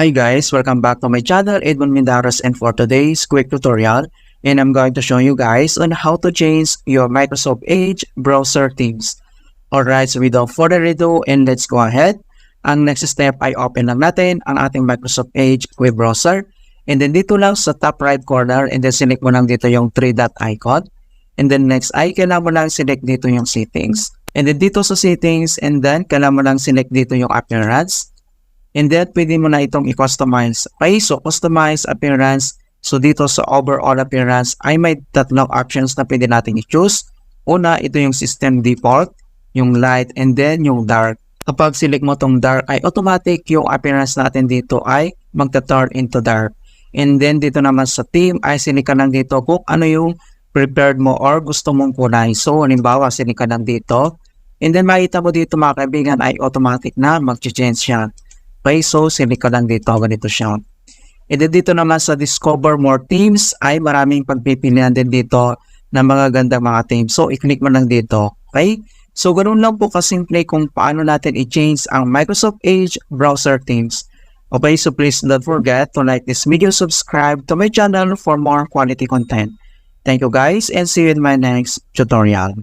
Hi guys, welcome back to my channel, Edmund Mindaros, and for today's quick tutorial, and I'm going to show you guys on how to change your Microsoft Edge browser themes. Alright, so without further ado, and let's go ahead. Ang next step ay open lang natin ang ating Microsoft Edge web browser. And then dito lang sa top right corner, and then select mo lang dito yung 3 dot icon. And then next ay kailangan mo lang select dito yung settings. And then dito sa settings, and then kailangan mo lang select dito yung appearance. And then, pwede mo na itong i-customize. Okay, so customize appearance. So, dito sa overall appearance ay may tatlong options na pwede natin i-choose. Una, ito yung system default, yung light, and then yung dark. Kapag select mo tong dark, ay automatic yung appearance natin dito ay magta-turn into dark. And then, dito naman sa theme, ay select ka lang dito kung ano yung prepared mo or gusto mong kulay. So, halimbawa, select ka lang dito. And then, makita mo dito mga kaibigan ay automatic na mag-change siya. Okay, so select ka lang dito, ganito siya. And then dito naman sa Discover More Themes ay maraming pagpipilian din dito ng mga gandang mga themes. So i-click mo lang dito, okay? So ganoon lang po kasimple kung paano natin i-change ang Microsoft Edge browser themes. Okay, so please don't forget to like this video, subscribe to my channel for more quality content. Thank you guys and see you in my next tutorial.